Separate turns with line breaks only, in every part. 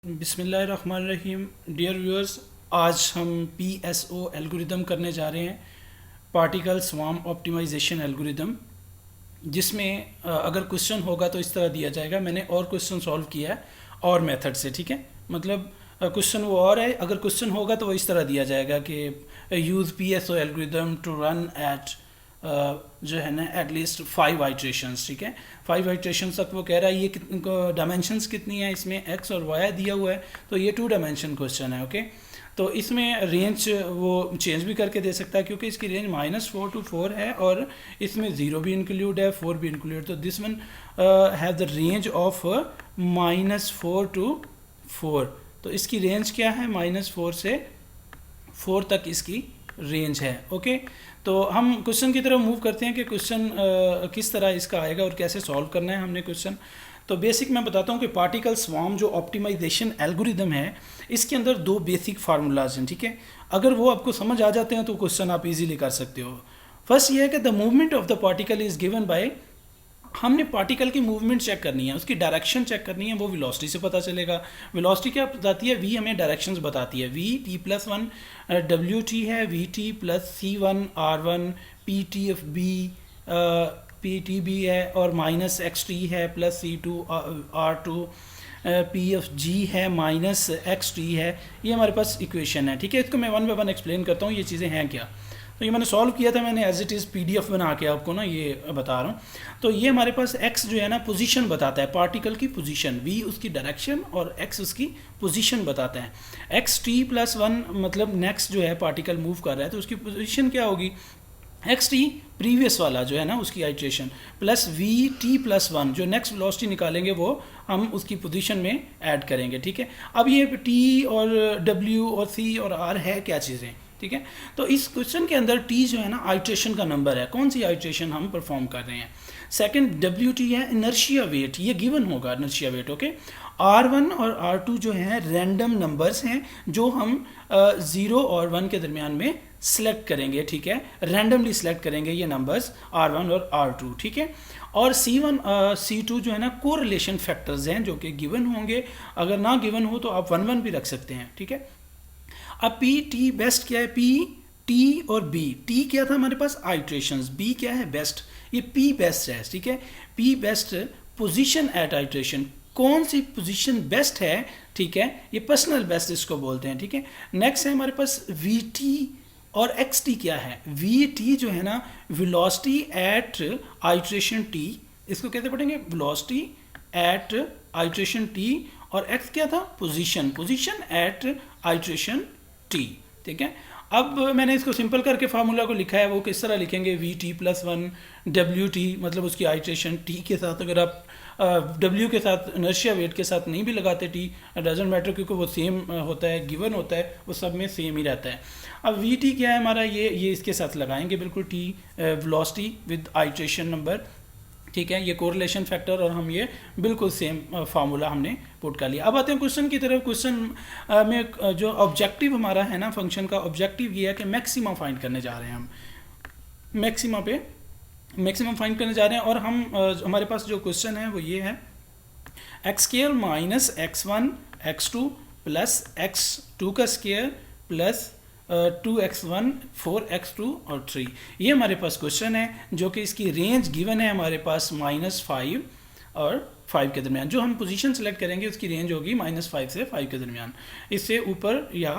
बिस्मिल्लाहिर्रहमानिर्रहीम। Dear viewers, आज हम PSO एल्गोरिदम करने जा रहे हैं, पार्टिकल स्वार्म ऑप्टिमाइजेशन एल्गोरिदम, जिसमें अगर क्वेश्चन होगा तो इस तरह दिया जाएगा। मैंने और क्वेश्चन सॉल्व किया है और मेथड से, ठीक है। मतलब क्वेश्चन वो और है, अगर क्वेश्चन होगा तो वो इस तरह दिया जाएगा कि use PSO algorithm to run at जो है ना एटलीस्ट 5 आइट्रेशंस, ठीक है। 5 आइट्रेशंस तक वो कह रहा है। ये डायमेंशंस कितनी है इसमें, x और y दिया हुआ है, तो ये 2 डायमेंशन क्वेश्चन है, ओके। तो इसमें रेंज वो चेंज भी करके दे सकता है, क्योंकि इसकी रेंज -4 to 4 है और इसमें 0 भी इंक्लूड है, 4 भी इंक्लूड। तो this one has the range of -4 to 4। तो इसकी रेंज क्या है, -4 से 4 तक इसकी रेंज है, ओके। तो हम क्वेश्चन की तरफ मूव करते हैं कि क्वेश्चन किस तरह इसका आएगा और कैसे सॉल्व करना है हमने क्वेश्चन। तो बेसिक मैं बताता हूँ कि पार्टिकल स्वार्म जो ऑप्टिमाइजेशन एल्गोरिदम है, इसके अंदर 2 बेसिक फार्मूलाज हैं, ठीक है। अगर वो आपको समझ आ जाते हैं तो क्वेश्चन आप इजीली कर सकते हो। फर्स्ट ये है कि the movement of the particle is given by, हमने पार्टिकल की मूवमेंट चेक करनी है, उसकी डायरेक्शन चेक करनी है, वो वेलोसिटी से पता चलेगा। वेलोसिटी क्या बताती है, v हमें डायरेक्शंस बताती है। v t+1 wt है, vt + c1 r1 pt of b ptb है, और -xt है plus c2 r2 p of g है -xt है। ये हमारे पास इक्वेशन है, ठीक है। इसको मैं 1 बाय 1 एक्सप्लेन करता हूँ ये चीज़ें हैं क्या। तो ये मैंने सॉल्व किया था, मैंने एज इट इज़ PDF बना के आपको ना ये बता रहा हूँ। तो ये हमारे पास x जो है ना पोजीशन बताता है, पार्टिकल की पोजीशन, v उसकी डायरेक्शन और x उसकी पोजीशन बताता है। xt+1 मतलब नेक्स्ट जो है पार्टिकल मूव कर रहा है, तो उसकी पोजीशन क्या होगी, xt प्रीवियस वाला जो है ना उसकी आइट्रेशन, प्लस vt+1 जो नेक्स्ट वेलोसिटी निकालेंगे वो हम उसकी पोजीशन में ऐड करेंगे, ठीक है। अब ये t और w और c और r है क्या चीज़ें, ठीक है। तो इस क्वेश्चन के अंदर t जो है ना आइट्रेशन का नंबर है, कौन सी आइट्रेशन हम परफॉर्म कर रहे हैं। सेकंड wt है इनर्शिया वेट, ये गिवन होगा इनर्शिया वेट, ओके। r1 और r2 जो हैं रैंडम नंबर्स हैं जो हम 0 और 1 के दरमियान में सिलेक्ट करेंगे, ठीक है। रैंडमली सिलेक्ट करेंगे ये नंबर्स r1 और r2, ठीक है। और c1 c2 जो है ना कोरिलेशन फैक्टर्स हैं जो कि गिवन होंगे, अगर ना गिवन हो तो आप 1 1 भी रख सकते हैं, ठीक है। अब पी टी बेस्ट क्या है, पी टी और बी, टी क्या था हमारे पास आइट्रेशंस, बी क्या है बेस्ट, ये पी बेस्ट है, ठीक है। P best position at iteration, कौन सी पोजीशन बेस्ट है, ठीक है, ये पर्सनल बेस्ट इसको बोलते हैं, ठीक है। नेक्स्ट है हमारे पास वी टी और एक्स टी क्या है। वी टी जो है ना वेलोसिटी एट आइट्रेशन टी, इसको कैसे पढ़ेंगे, वेलोसिटी एट आइट्रेशन टी, और एक्स क्या था, position, position at iteration T, ठीक है। अब मैंने इसको सिंपल करके फार्मूला को लिखा है, वो किस तरह लिखेंगे, vt+1 wt, मतलब उसकी आइट्रेशन t के साथ, अगर आप w के साथ इनर्शिया वेट के साथ नहीं भी लगाते t डजेंट मैटर, क्योंकि वो सेम होता है, गिवन होता है, वो सब में सेम ही रहता है। अब vt क्या है हमारा, ये इसके साथ लगाएंगे बिल्कुल, t velocity with iteration number, ठीक है। ये कोरिलेशन फैक्टर, और हम ये बिल्कुल सेम फार्मूला हमने पुट कर लिया। अब आते हैं क्वेश्चन की तरफ। क्वेश्चन में जो ऑब्जेक्टिव हमारा है ना फंक्शन का, ऑब्जेक्टिव ये है कि मैक्सिमा फाइंड करने जा रहे हैं हम, मैक्सिमम फाइंड करने जा रहे हैं। और हम हमारे पास जो क्वेश्चन है वो ये है, x² - x1 x2 plus x2 का स्क्वायर प्लस 2x1 4x2 और 3, ये हमारे पास क्वेश्चन है, जो कि इसकी रेंज गिवन है हमारे पास -5 और 5 के दरमियान। जो हम पोजीशन सेलेक्ट करेंगे उसकी रेंज होगी -5 से 5 के दरमियान, इससे ऊपर या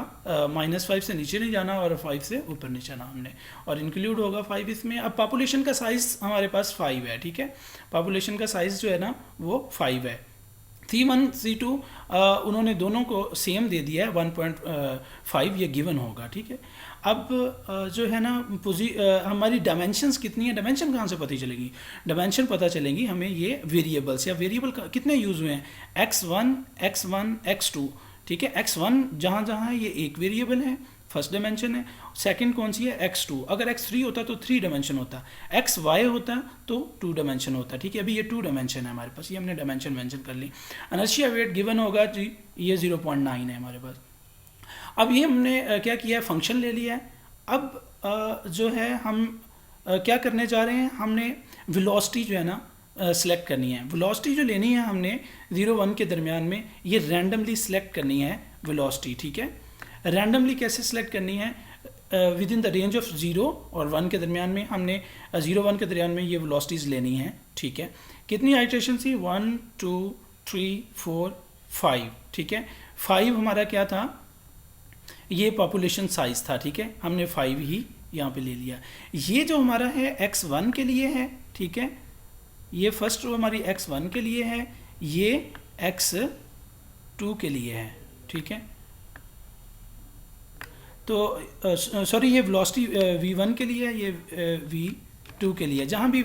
-5 से नीचे नहीं जाना और 5 से ऊपर नहीं जाना हमने, और इंक्लूड होगा 5 इसमें। अब पॉपुलेशन का साइज़ हमारे पास 5 है, ठीक है। पॉपुलेशन का साइज़ जो है ना वो 5 है। C1 C2 उन्होंने दोनों को सेम दे दिया है, 1.5 ये गिवन होगा, ठीक है। अब जो है ना हमारी डायमेंशंस कितनी है, डायमेंशन कहाँ से पता चलेगी, डायमेंशन पता चलेंगी हमें ये वेरिएबल्स, या वेरिएबल कितने यूज़ हुए हैं, x1 x1 x2, ठीक है। x1 जहाँ जहाँ है ये एक वेरिएबल है, फर्स्ट डायमेंशन है। सेकंड कौन सी है, x2, अगर x3 होता तो 3 डायमेंशन होता, xy होता तो 2 डायमेंशन होता, ठीक है। अभी ये 2 डायमेंशन है हमारे पास, ये हमने डायमेंशन मेंशन कर ली। इनर्शिया वेट गिवन होगा जी, ये 0.9 है हमारे पास। अब ये हमने क्या किया है, फंक्शन ले लिया है। अब जो है हम क्या करने जा रहे हैं, हमने वेलोसिटी जो है ना सेलेक्ट करनी है। वेलोसिटी जो लेनी है हमने 0-1 के दरमियान में, ये रैंडमली सेलेक्ट करनी है वेलोसिटी, ठीक है। रैंडमली कैसे सेलेक्ट करनी है? With in the range of 0 और 1 के दरमियान में हमने 0-1 के दरमियान में ये वेलोसिटीज़ लेनी है, ठीक है। कितनी आइट्रेशन थी? 1 2 3 4 5, ठीक है। 5 हमारा क्या था? ये पॉपुलेशन साइज था, ठीक है। हमने 5 ही यहाँ पे ले लिया। ये जो हमारा है x1 के लिए है, ठीक है। ये फर्स्ट रो हमारी x1 के लिए है, ये x2 के लिए है, ठीक है। तो सॉरी, ये वेलोसिटी v1 के लिए है, ये v2 के लिए। जहाँ भी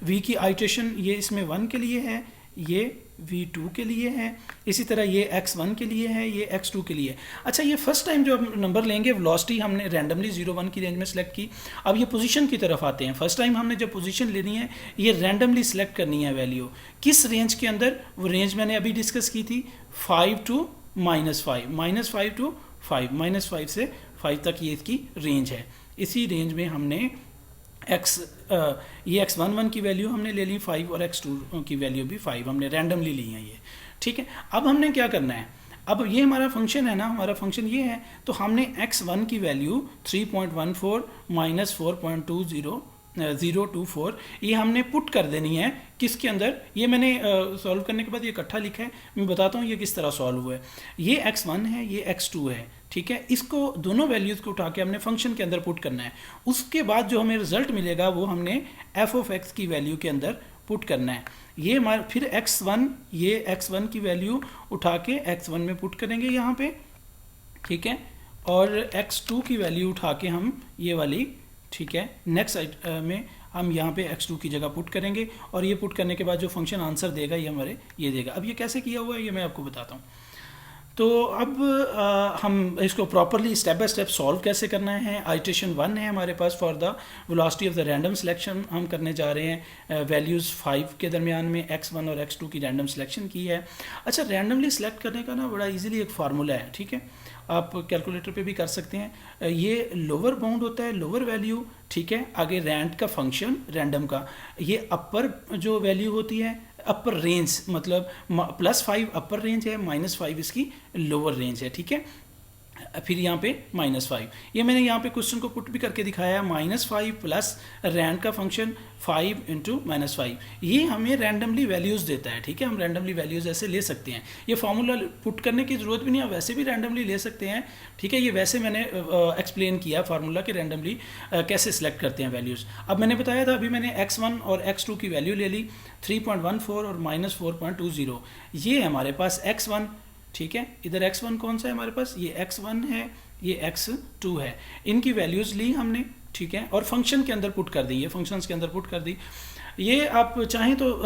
v की आइट्रेशन ये इसमें 1 के लिए है, ये v2 के लिए है, इसी तरह ये x1 के लिए है, ये x2 के लिए। अच्छा, ये फर्स्ट टाइम जो हम नंबर लेंगे, वेलोसिटी हमने रैंडमली 0-1 की रेंज में सेलेक्ट की। अब ये पोजीशन की तरफ आते हैं। फर्स्ट टाइम हमने जब पोजीशन लेनी है, ये रैंडमली सेलेक्ट करनी है वैल्यू। किस रेंज के अंदर? वो रेंज मैंने अभी डिस्कस की थी, 5 to -5, -5 to 5, -5 से 5 तक ये इसकी रेंज है। इसी रेंज में हमने ये x11 की वैल्यू हमने ले ली 5 और x2 की वैल्यू भी 5 हमने रैंडमली ली है ये, ठीक है। अब हमने क्या करना है? अब ये हमारा फंक्शन है ना, हमारा फंक्शन ये है, तो हमने x1 की वैल्यू 3.14 माइनस 4.20 ये हमने पुट कर देनी है किसके अंदर? ये मैंने सॉल्व करने के बाद ये इकट्ठा लिखा है, मैं बताता हूँ ये किस तरह सॉल्व हुआ है। ये x1 है, ये x2 है, ठीक है। इसको दोनों वैल्यूज़ को उठा के हमने फंक्शन के अंदर पुट करना है। उसके बाद जो हमें रिजल्ट मिलेगा वो हमने f ऑफ x की वैल्यू के अंदर पुट करना है। ये हमारा फिर x1, ये x1 की वैल्यू उठा के x1 में पुट करेंगे यहाँ पे, ठीक है। और x2 की वैल्यू उठा के हम ये वाली, ठीक है, नेक्स्ट में हम यहाँ पे x2 की जगह पुट करेंगे। और ये पुट करने के बाद जो फंक्शन आंसर देगा ये हमारे ये देगा। अब ये कैसे किया हुआ है ये मैं आपको बताता हूँ। तो अब हम इसको properly step by step solve कैसे करना है। आइट्रेशन 1 है हमारे पास for the velocity of the random selection हम करने जा रहे हैं। वैल्यूज़ 5 के दरमियान में x1 और x2 की रैंडम सिलेक्शन की है। अच्छा, रैंडमली सिलेक्ट करने का ना बड़ा इजीली एक फार्मूला है, ठीक है। आप कैलकुलेटर पे भी कर सकते हैं। ये लोअर बाउंड होता है, लोअर वैल्यू, ठीक है। आगे रैंड का फंक्शन रैंडम का, ये अपर जो वैल्यू होती है, अपर रेंज मतलब +5 अपर रेंज है, -5 इसकी लोअर रेंज है, ठीक है। फिर यहाँ पे -5, ये मैंने यहाँ पे क्वेश्चन को पुट भी करके दिखाया है। -5 प्लस रैंड का फंक्शन 5 × -5, ये हमें रैंडमली वैल्यूज़ देता है, ठीक है। हम रैंडमली वैल्यूज़ ऐसे ले सकते हैं। ये फार्मूला पुट करने की ज़रूरत भी नहीं है, वैसे भी रैंडमली ले सकते हैं, ठीक है। ये वैसे मैंने एक्सप्लेन किया फार्मूला कि रैंडमली कैसे सिलेक्ट करते हैं वैल्यूज़। अब मैंने बताया था, अभी मैंने x1 और x2 की वैल्यू ले ली 3.14 और -4.20। ये हमारे पास x1, ठीक है। इधर x1 कौन सा है हमारे पास? ये x1 है, ये x2 है। इनकी वैल्यूज़ ली हमने, ठीक है, और फंक्शन के अंदर पुट कर दी, ये फंक्शंस के अंदर पुट कर दी। ये आप चाहें तो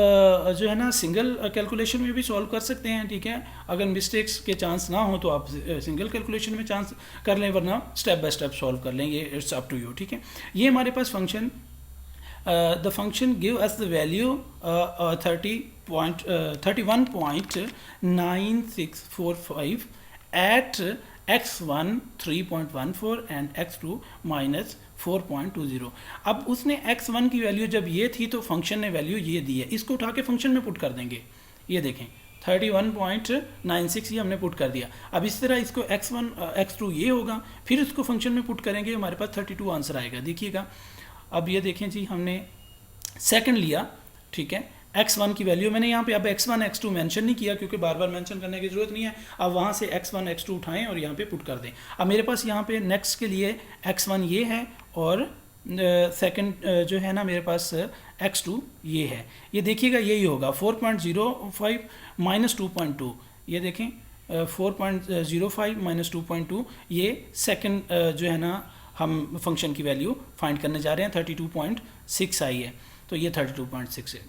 जो है ना सिंगल कैलकुलेशन में भी सॉल्व कर सकते हैं, ठीक है। अगर मिस्टेक्स के चांस ना हो तो आप सिंगल कैलकुलेशन में चांस कर लें, वरना स्टेप बाय स्टेप सॉल्व कर लें, ये इट्स अप टू यू, ठीक है। ये हमारे पास function the function give us the value 31.9645 at x1 3.14 and x2 -4.20। अब उसने x1 की वैल्यू जब ये थी तो फंक्शन ने वैल्यू ये दी है, इसको उठा के फंक्शन में पुट कर देंगे। ये देखें 31.96 ये हमने पुट कर दिया। अब इस तरह इसको x1 x2 ये होगा, फिर इसको फंक्शन में पुट करेंगे, हमारे पास 32 आंसर आएगा। देखिएगा, अब ये देखें जी, हमने सेकंड लिया, ठीक है। x1 की वैल्यू मैंने यहाँ पे अब x1 x2 मेंशन नहीं किया क्योंकि बार बार मेंशन करने की ज़रूरत नहीं है। अब वहाँ से x1 x2 उठाएं और यहाँ पे पुट कर दें। अब मेरे पास यहाँ पे नेक्स्ट के लिए x1 ये है और सेकंड जो है ना मेरे पास x2 ये है। ये देखिएगा यही होगा 4.05 -2.2। ये देखें 4.05 -2.2, ये सेकंड जो है ना हम फंक्शन की वैल्यू फाइंड करने जा रहे हैं। 32.6 आई है, तो ये 32.6 है।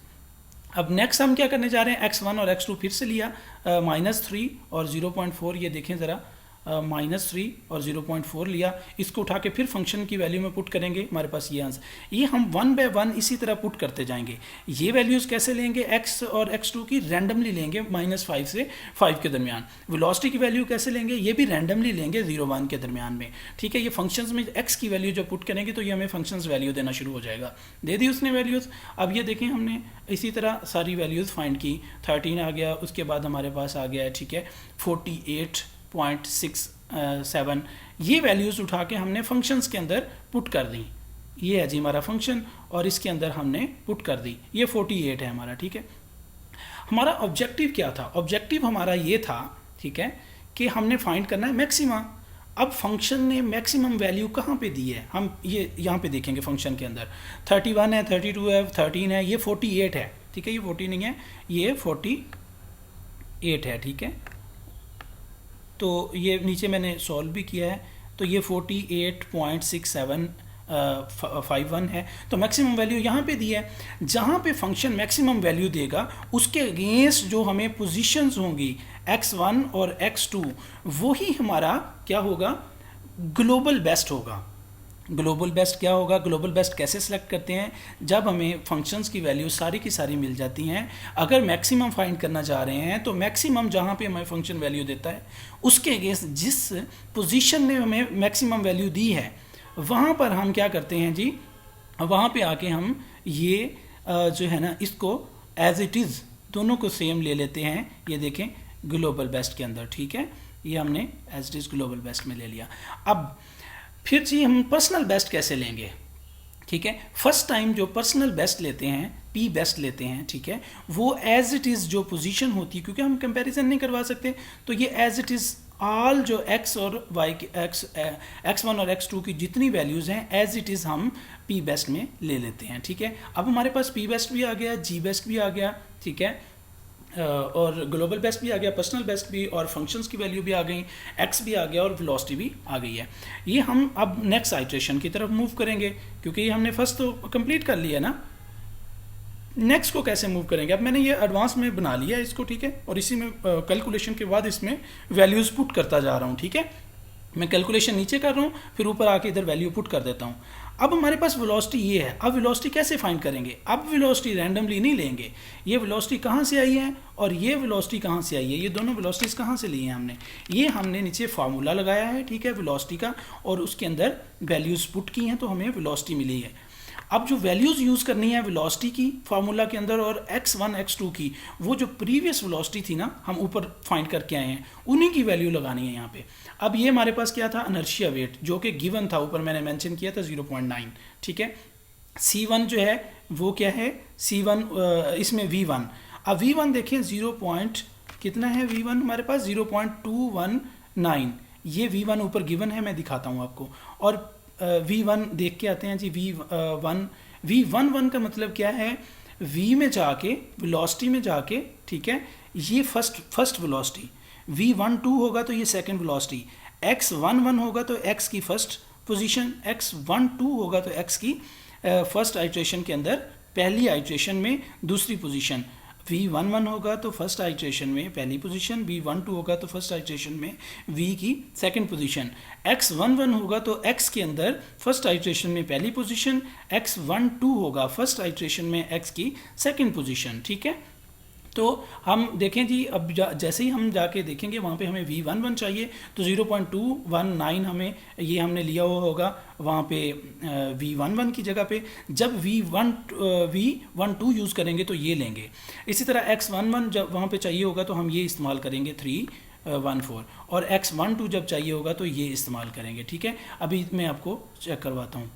अब नेक्स्ट हम क्या करने जा रहे हैं, x1 और x2 फिर से लिया -3 और 0.4। ये देखें ज़रा -3 और 0.4 लिया, इसको उठा के फिर फंक्शन की वैल्यू में पुट करेंगे, हमारे पास ये आंसर। ये हम 1 बाय 1 इसी तरह पुट करते जाएंगे। ये वैल्यूज़ कैसे लेंगे, x और x2 की रैंडमली लेंगे -5 से 5 के दरमियान। वेलोसिटी की वैल्यू कैसे लेंगे, ये भी रैंडमली लेंगे 0-1 के दरमियान में, ठीक है। ये फंक्शंस में x की वैल्यू जब पुट करेंगे तो ये हमें फंक्शंस वैल्यू देना शुरू हो जाएगा। दे दी उसने वैल्यूज़। अब ये देखें हमने इसी तरह सारी वैल्यूज़ फाइंड की, 13 आ गया, उसके बाद हमारे पास आ गया, ठीक है, 48.67। ये वैल्यूज़ उठा के हमने फंक्शंस के अंदर पुट कर दी। ये है जी हमारा फंक्शन और इसके अंदर हमने पुट कर दी, ये 48 है हमारा, ठीक है। हमारा ऑब्जेक्टिव क्या था, ऑब्जेक्टिव हमारा ये था, ठीक है, कि हमने फाइंड करना है मैक्सिमा। अब फंक्शन ने मैक्सिमम वैल्यू कहाँ पे दी है, हम ये यहाँ पे देखेंगे फंक्शन के अंदर 31 है, 32 है, 13 है, ये 48 है, ठीक है, ये 40 नहीं है, ये 48 है, ठीक है। तो ये नीचे मैंने सॉल्व भी किया है, तो ये 48.6751 है। तो मैक्सिमम वैल्यू यहाँ पे दी है। जहाँ पे फंक्शन मैक्सिमम वैल्यू देगा उसके अगेंस्ट जो हमें पोजीशंस होंगी x1 और x2, वही हमारा क्या होगा, ग्लोबल बेस्ट होगा। ग्लोबल बेस्ट क्या होगा, ग्लोबल बेस्ट कैसे सिलेक्ट करते हैं, जब हमें फंक्शंस की वैल्यू सारी की सारी मिल जाती हैं। अगर मैक्सिमम फाइंड करना चाह रहे हैं तो मैक्सिमम जहाँ पे हमें फंक्शन वैल्यू देता है उसके अगेंस्ट जिस पोजीशन ने हमें मैक्सिमम वैल्यू दी है वहाँ पर हम क्या करते हैं जी, वहाँ पे आके हम ये जो है ना, इसको एज इट इज़ दोनों को सेम ले लेते हैं। ये देखें ग्लोबल बेस्ट के अंदर, ठीक है, ये हमने as it is global best में ले लिया। अब फिर जी हम पर्सनल बेस्ट कैसे लेंगे, ठीक है। फर्स्ट टाइम जो पर्सनल बेस्ट लेते हैं, पी बेस्ट लेते हैं, ठीक है, वो एज इट इज़ जो पोजीशन होती है, क्योंकि हम कंपैरिजन नहीं करवा सकते, तो ये एज इट इज़ ऑल जो x और y x1 और x2 की जितनी वैल्यूज़ हैं एज इट इज़ हम पी बेस्ट में ले लेते हैं, ठीक है। अब हमारे पास पी बेस्ट भी आ गया, जी बेस्ट भी आ गया, ठीक है, और ग्लोबल बेस्ट भी आ गया, पर्सनल बेस्ट भी, और फंक्शंस की वैल्यू भी आ गई, x भी आ गया और वेलोसिटी भी आ गई है। ये हम अब नेक्स्ट आइट्रेशन की तरफ मूव करेंगे, क्योंकि ये हमने फर्स्ट तो कंप्लीट कर लिया ना। नेक्स्ट को कैसे मूव करेंगे, अब मैंने ये एडवांस में बना लिया इसको, ठीक है, और इसी में कैलकुलेशन के बाद इसमें वैल्यूज़ पुट करता जा रहा हूँ, ठीक है। मैं कैलकुलेशन नीचे कर रहा हूँ, फिर ऊपर आके इधर वैल्यू पुट कर देता हूँ। अब हमारे पास वेलोसिटी ये है। अब वेलोसिटी कैसे फाइंड करेंगे, अब वेलोसिटी रैंडमली नहीं लेंगे। ये वेलोसिटी कहाँ से आई है और ये वेलोसिटी कहाँ से आई है, ये दोनों वेलोसिटीज कहाँ से ली हैं हमने, ये हमने नीचे फार्मूला लगाया है, ठीक है, वेलोसिटी का, और उसके अंदर वैल्यूज़ पुट की हैं तो हमें वेलोसिटी मिली है। अब जो वैल्यूज़ यूज़ करनी है वेलोसिटी की फार्मूला के अंदर और x1 x2 की, वो जो प्रीवियस वेलोसिटी थी ना हम ऊपर फाइंड करके आए हैं, उन्हीं की वैल्यू लगानी है यहाँ पे। अब ये हमारे पास क्या था, इनर्शिया वेट, जो कि गिवन था, ऊपर मैंने मेंशन किया था 0.9, ठीक है। c1 जो है वो क्या है, c1 इसमें v1, अब v1 देखें 0. कितना है v1 हमारे पास 0.219, ये v1 ऊपर गिवन है, मैं दिखाता हूँ आपको। और v1 देख के आते हैं जी, v11 का मतलब क्या है, v में जाके वेलोसिटी में जाके, ठीक है, ये फर्स्ट वेलोसिटी, v12 होगा तो ये सेकंड वेलोसिटी, x11 होगा तो x की फर्स्ट पोजीशन, x12 होगा तो x की फर्स्ट आइट्रेशन के अंदर पहली आइट्रेशन में दूसरी पोजीशन, v11 होगा तो फर्स्ट आइट्रेशन में पहली पोजीशन, v12 होगा तो फर्स्ट आइट्रेशन में v की सेकंड पोजीशन, x11 होगा तो x के अंदर फर्स्ट आइट्रेशन में पहली पोजीशन, x12 होगा फर्स्ट आइट्रेशन में x की सेकंड पोजीशन, ठीक है। तो हम देखें जी, अब जैसे ही हम जाके देखेंगे वहाँ पे हमें v11 चाहिए, तो 0.219 हमें ये हमने लिया हुआ होगा वहाँ पे v11 की जगह पे। जब v12 यूज़ करेंगे तो ये लेंगे। इसी तरह x11 जब वहाँ पे चाहिए होगा तो हम ये इस्तेमाल करेंगे 314, और x12 जब चाहिए होगा तो ये इस्तेमाल करेंगे, ठीक है। अभी मैं आपको चेक करवाता हूँ।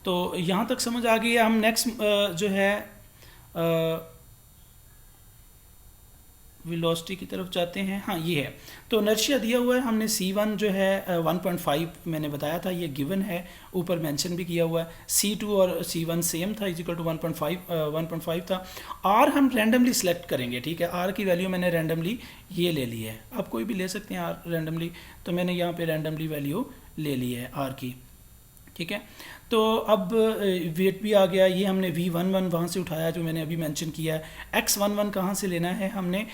तो यहाँ तक समझ आ गई है। हम नेक्स्ट जो है वेलोसिटी की तरफ जाते हैं। हाँ ये है, तो इनर्शिया दिया हुआ है, हमने c1 जो है 1.5 मैंने बताया था, ये गिवन है, ऊपर मेंशन भी किया हुआ है। c2 और c1 सेम था, इक्वल टू 1.5 था। r हम रैंडमली सेलेक्ट करेंगे, ठीक है, r की वैल्यू मैंने रैंडमली ये ले ली है, आप कोई भी ले सकते हैं r रैंडमली, तो मैंने यहाँ पे रैंडमली वैल्यू ले ली है r की, ठीक है। तो अब वेट भी आ गया, ये हमने V11 वहाँ से उठाया जो मैंने अभी मेंशन किया है। X11 कहाँ से लेना है, हमने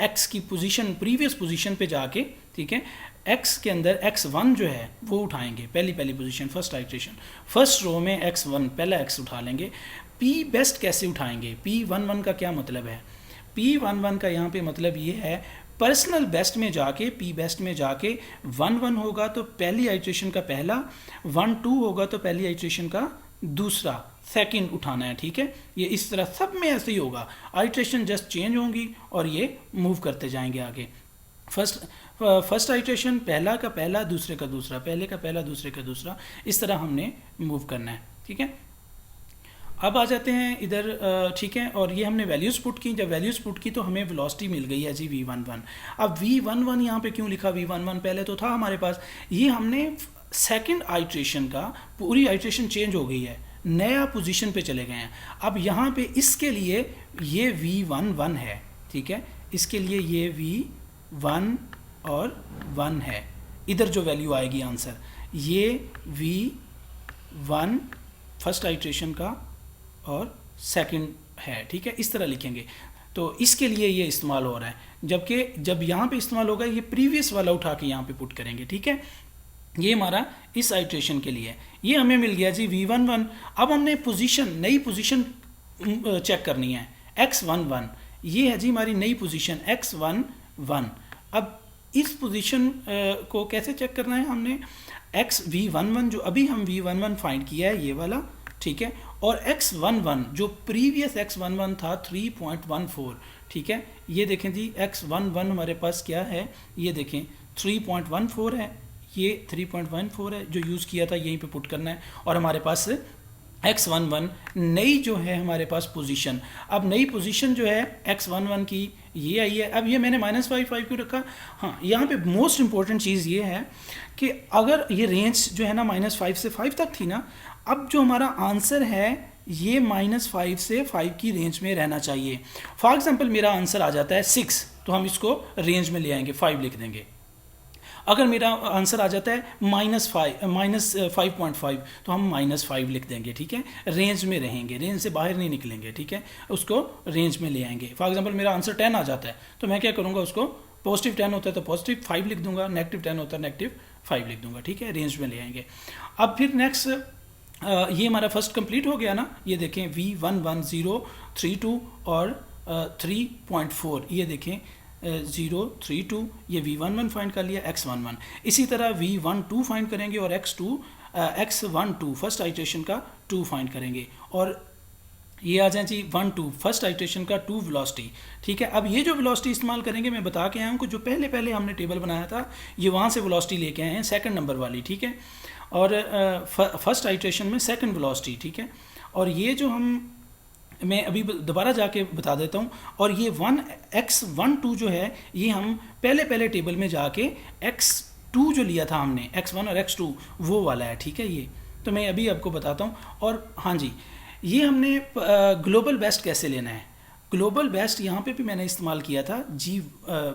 X की पोजीशन प्रीवियस पोजीशन पे जाके, ठीक है, X के अंदर X1 जो है वो उठाएंगे, पहली position, first iteration, first row में X1 पहला X उठा लेंगे। P बेस्ट कैसे उठाएंगे, P11 का क्या मतलब है, P11 का यहाँ पे मतलब ये है पर्सनल बेस्ट में जाके, P बेस्ट में जाके 1-1 होगा तो पहली आइट्रेशन का पहला, 1-2 होगा तो पहली आइट्रेशन का दूसरा, सेकंड उठाना है, ठीक है। ये इस तरह सब में ऐसे ही होगा, आइट्रेशन जस्ट चेंज होंगी और ये मूव करते जाएंगे आगे। फर्स्ट आइट्रेशन पहला का पहला, दूसरे का दूसरा, पहले का पहला, दूसरे का दूसरा, इस तरह हमने मूव करना है, ठीक है। अब आ जाते हैं इधर, ठीक है, और ये हमने वैल्यूज़ पुट की। जब वैल्यूज़ पुट की तो हमें वेलोसिटी मिल गई है जी V11। अब V11 यहाँ पे क्यों लिखा, V11 पहले तो था हमारे पास, ये हमने सेकंड आइट्रेशन का, पूरी आइट्रेशन चेंज हो गई है, नया पोजीशन पे चले गए हैं। अब यहाँ पे इसके लिए ये V11 है, ठीक है, इसके लिए ये V1 और 1 है, इधर जो वैल्यू आएगी आंसर, ये V1 फर्स्ट आइट्रेशन का और सेकंड है, ठीक है, इस तरह लिखेंगे। तो इसके लिए ये इस्तेमाल हो रहा है, जबकि जब यहाँ पे इस्तेमाल होगा ये प्रीवियस वाला उठा के यहाँ पे पुट करेंगे, ठीक है। ये हमारा इस आइट्रेशन के लिए, ये हमें मिल गया जी V11। अब हमने पोजीशन, नई पोजीशन चेक करनी है, X11, ये है जी हमारी नई पोजीशन X11। अब इस पोजीशन को कैसे चेक करना है, हमने V11 जो अभी हम V11 फाइंड किया है ये वाला, ठीक है, और X11 जो प्रीवियस X11 था 3.14, ठीक है, ये देखें जी X11 हमारे पास क्या है, ये देखें 3.14 है, ये 3.14 है जो यूज़ किया था, यहीं पे पुट करना है। और हमारे पास X11 नई जो है हमारे पास पोजीशन, अब नई पोजीशन जो है X11 की ये आई है। अब ये मैंने -5 क्यों रखा, हाँ, यहाँ पे मोस्ट इंपॉर्टेंट चीज़ ये है कि अगर ये रेंज जो है ना -5 से 5 तक थी ना, अब जो हमारा आंसर है ये -5 से 5 की रेंज में रहना चाहिए। फॉर एग्जांपल मेरा आंसर आ जाता है 6, तो हम इसको रेंज में ले आएंगे, 5 लिख देंगे। अगर मेरा आंसर आ जाता है -5.5, तो हम -5 लिख देंगे, ठीक है, रेंज में रहेंगे, रेंज से बाहर नहीं निकलेंगे, ठीक है, उसको रेंज में ले आएंगे। फॉर एग्जांपल मेरा आंसर 10 आ जाता है, तो मैं क्या करूँगा, उसको पॉजिटिव 10 होता है तो पॉजिटिव 5 लिख दूंगा, नेगेटिव 10 होता है नेगेटिव 5 लिख दूंगा, ठीक है, रेंज में ले आएंगे। अब फिर नेक्स्ट, ये हमारा फर्स्ट कंप्लीट हो गया ना, ये देखें V11032 और 3.4, ये देखें 032, ये V11 फाइंड कर लिया, X11। इसी तरह V12 फाइंड करेंगे और X12 फर्स्ट आइट्रेशन का 2 फाइंड करेंगे, और ये आ जाए जी 1-2 फर्स्ट आइट्रेशन का 2 वेलोसिटी, ठीक है। अब ये जो वेलोसिटी इस्तेमाल करेंगे, मैं बता के आया हूँ कि जो पहले हमने टेबल बनाया था ये वहाँ से वेलोसिटी लेके आए हैं, सेकंड नंबर वाली, ठीक है, और फर्स्ट आइट्रेशन में सेकंड वेलोसिटी, ठीक है। और ये जो मैं अभी दोबारा जाके बता देता हूँ, और ये X12 जो है ये हम पहले टेबल में जाके X2 जो लिया था हमने, X1 और X2 वो वाला है, ठीक है। ये तो मैं अभी आपको बताता हूँ। और हाँ जी, ये हमने ग्लोबल बेस्ट कैसे लेना है, ग्लोबल बेस्ट यहाँ पे भी मैंने इस्तेमाल किया था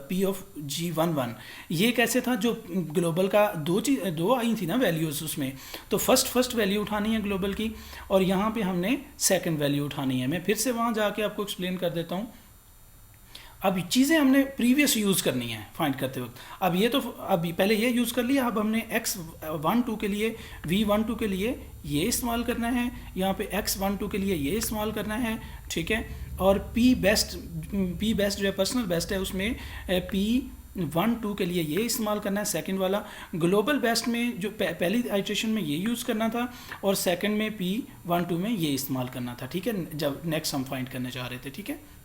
P ऑफ G11। ये कैसे था, जो ग्लोबल का दो आई थी ना वैल्यूज़ उसमें, तो फर्स्ट वैल्यू उठानी है ग्लोबल की, और यहाँ पे हमने सेकंड वैल्यू उठानी है। मैं फिर से वहाँ जाके आपको एक्सप्लेन कर देता हूँ। अब चीज़ें हमने प्रीवियस यूज़ करनी है फाइंड करते वक्त। अब ये तो अभी पहले ये यूज़ कर लिया, अब हमने X12 के लिए, V12 के लिए ये इस्तेमाल करना है, यहाँ पे X12 के लिए ये इस्तेमाल करना है, ठीक है। और P बेस्ट जो है पर्सनल बेस्ट है, उसमें P12 के लिए ये इस्तेमाल करना है, सेकंड वाला। ग्लोबल बेस्ट में जो पहली आइट्रेशन में ये यूज़ करना था, और सेकंड में P12 में ये इस्तेमाल करना था, ठीक है, जब नेक्स्ट हम फाइंड करने जा रहे थे, ठीक है।